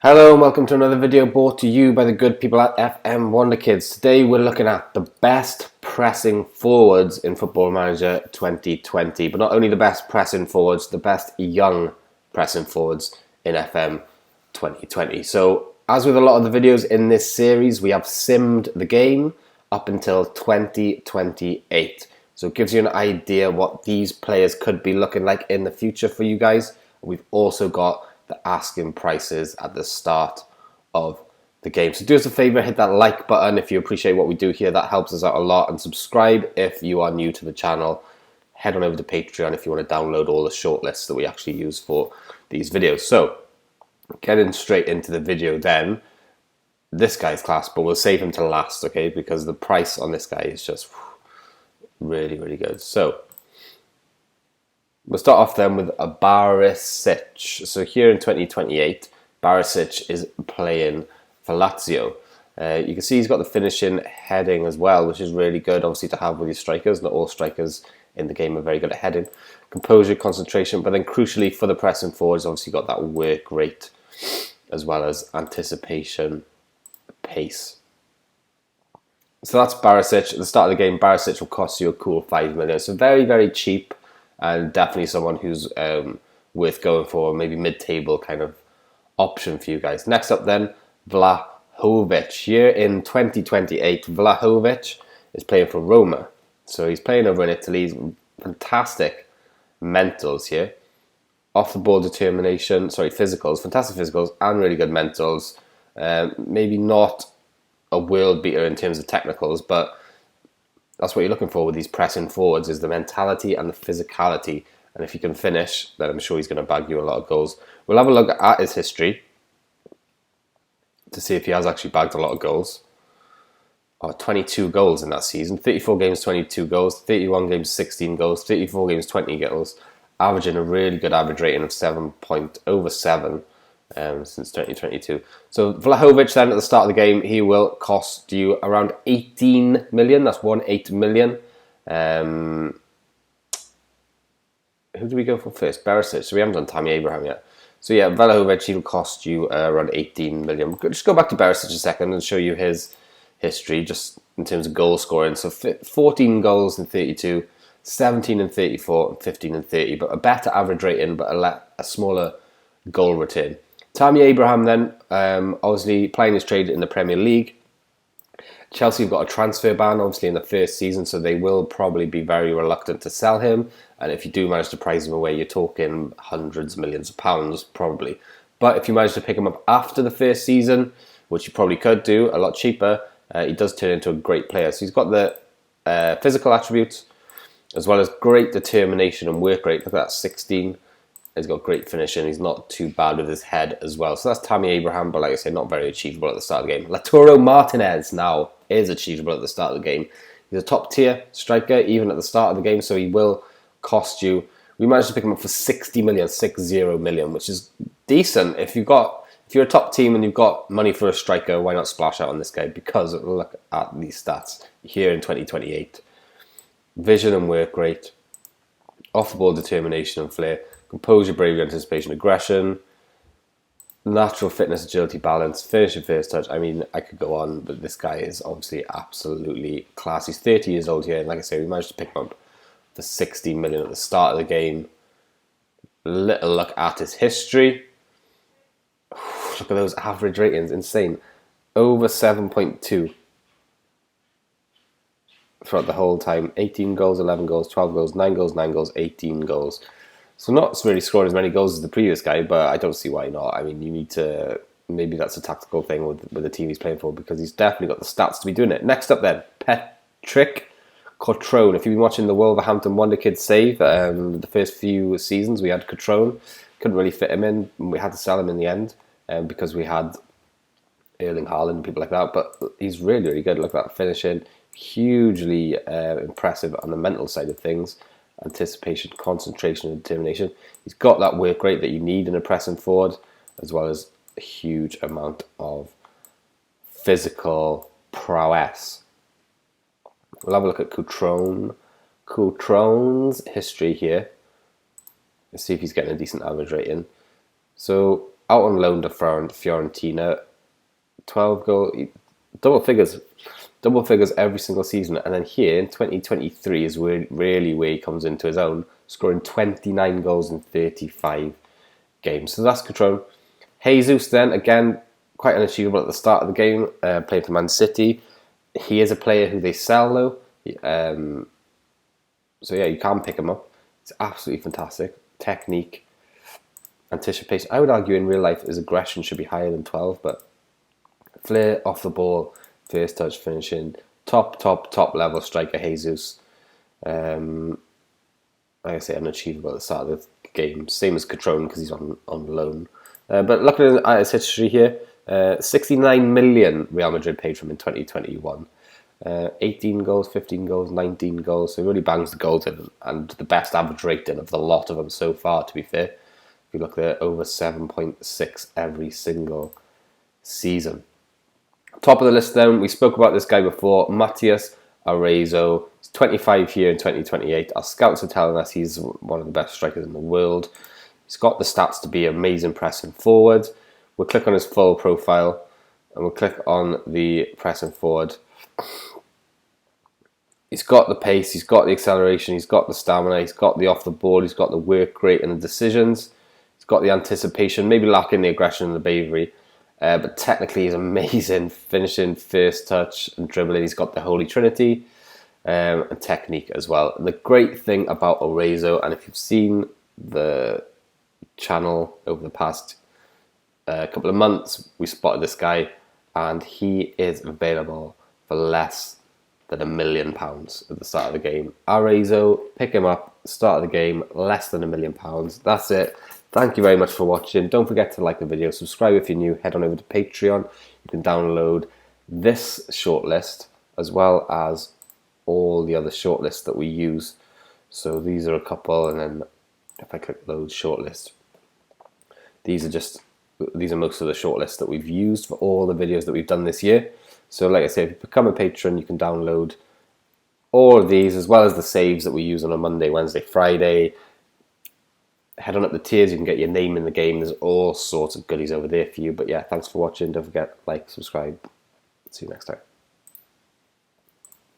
Hello and welcome to another video brought to you by the good people at FM Wonderkids. Today we're looking at the best pressing forwards in Football Manager 2020. But not only the best pressing forwards, the best young pressing forwards in FM 2020. So as with a lot of the videos in this series, we have simmed the game up until 2028. So it gives you an idea what these players could be looking like in the future for you guys. We've also got the asking prices at the start of the game. So do us a favor, hit that like button if you appreciate what we do here. That helps us out a lot. And subscribe if you are new to the channel. Head on over to Patreon if you want to download all the shortlists that we actually use for these videos. So getting straight into the video then. This guy's class, but we'll save him to last, okay? Because the price on this guy is just really, really good. So we'll start off then with a Barisic. So here in 2028, Barisic is playing for Lazio. You can see he's got the finishing heading as well, which is really good, obviously, to have with your strikers. Not all strikers in the game are very good at heading. Composure, concentration, but then crucially for the pressing forwards, obviously got that work rate as well as anticipation, pace. So that's Barisic. At the start of the game, Barisic will cost you a cool 5 million. So very, very cheap. And definitely someone who's worth going for, maybe mid-table kind of option for you guys. Next up then, Vlahovic. Here in 2028, Vlahovic is playing for Roma. So he's playing over in Italy. He's fantastic mentals here. Off the ball determination, physicals, fantastic physicals and really good mentals. Maybe not a world beater in terms of technicals, but that's what you're looking for with these pressing forwards, is the mentality and the physicality. And if he can finish, then I'm sure he's going to bag you a lot of goals. We'll have a look at his history to see if he has actually bagged a lot of goals. 22 goals in that season. 34 games, 22 goals. 31 games, 16 goals. 34 games, 20 goals. Averaging a really good average rating of 7.07 since 2022. So Vlahovic then at the start of the game, he will cost you around 18 million. That's 18 million. Who do we go for first? Barisic. So we haven't done Tammy Abraham yet. So yeah, Vlahovic, he'll cost you around 18 million. We'll just go back to Barisic a second and show you his history just in terms of goal scoring. So 14 goals in 32, 17 and 34, and 15 and 30. But a better average rating, but a smaller goal return. Tammy Abraham then, obviously playing his trade in the Premier League. Chelsea have got a transfer ban, obviously, in the first season, so they will probably be very reluctant to sell him. And if you do manage to price him away, you're talking hundreds of millions of pounds, probably. But if you manage to pick him up after the first season, which you probably could do, a lot cheaper, he does turn into a great player. So he's got the physical attributes, as well as great determination and work rate. Look at that, 16. He's got great finishing. He's not too bad with his head as well. So that's Tammy Abraham, but like I said, not very achievable at the start of the game. Latorro Martinez now is achievable at the start of the game. He's a top tier striker even at the start of the game, so he will cost you. We managed to pick him up for 60 million, which is decent. If you're a top team and you've got money for a striker, why not splash out on this guy? Because look at these stats here in 2028. Vision and work rate, off the ball determination and flair, composure, bravery, anticipation, aggression, natural fitness, agility, balance, finishing, first touch. I mean, I could go on, but this guy is obviously absolutely class. He's 30 years old here, and like I say, we managed to pick him up for 60 million at the start of the game. Little look at his history. Look at those average ratings, insane. Over 7.2 throughout the whole time. 18 goals, 11 goals, 12 goals, 9 goals, 9 goals, 18 goals. So not really scoring as many goals as the previous guy, but I don't see why not. I mean, you need to, maybe that's a tactical thing with the team he's playing for, because he's definitely got the stats to be doing it. Next up then, Trick Cotron. If you've been watching the Wolverhampton Wonderkids save, the first few seasons we had Cotron. Couldn't really fit him in. We had to sell him in the end because we had Erling Haaland and people like that. But he's really, really good. Look at that finishing. Hugely impressive on the mental side of things. Anticipation, concentration, and determination. He's got that work rate that you need in a pressing forward, as well as a huge amount of physical prowess. We'll have a look at Cotron's history here. Let's see if he's getting a decent average rating. So out on loan to Fiorentina, 12 goal, double figures every single season. And then here in 2023 is really where he comes into his own, scoring 29 goals in 35 games. So that's Cotron. Jesus then, again, quite unachievable at the start of the game, playing for Man City. He is a player who they sell though. So yeah, you can pick him up. It's absolutely fantastic. Technique, anticipation. I would argue in real life his aggression should be higher than 12, but flair, off the ball, first touch, finishing, top level striker Jesus. Like I say, unachievable at the start of the game. Same as Cotron because he's on loan. But looking at his history here, 69 million Real Madrid paid for him in 2021. 18 goals, 15 goals, 19 goals. So he really bangs the goals in, and the best average rating of the lot of them so far, to be fair. If you look at over 7.6 every single season. Top of the list then, we spoke about this guy before, Matthias Arreso. He's 25 here in 2028. Our scouts are telling us he's one of the best strikers in the world. He's got the stats to be amazing pressing forward. We'll click on his full profile and we'll click on the pressing forward. He's got the pace, he's got the acceleration, he's got the stamina, he's got the off the ball, he's got the work rate and the decisions, he's got the anticipation, maybe lacking the aggression and the bravery, but technically he's amazing, finishing, first touch and dribbling. He's got the holy trinity and technique as well. And the great thing about Arreso, and if you've seen the channel over the past couple of months, we spotted this guy and he is available for less than £1 million at the start of the game. Arreso, pick him up, start of the game, less than £1 million. That's it. Thank you very much for watching. Don't forget to like the video, subscribe if you're new, head on over to Patreon. You can download this shortlist as well as all the other shortlists that we use. So these are a couple, and then if I click load shortlist, these are most of the shortlists that we've used for all the videos that we've done this year. So like I say, if you become a patron, you can download all of these as well as the saves that we use on a Monday, Wednesday, Friday. Head on up the tiers, you can get your name in the game. There's all sorts of goodies over there for you. But yeah, thanks for watching. Don't forget, like, subscribe. See you next time.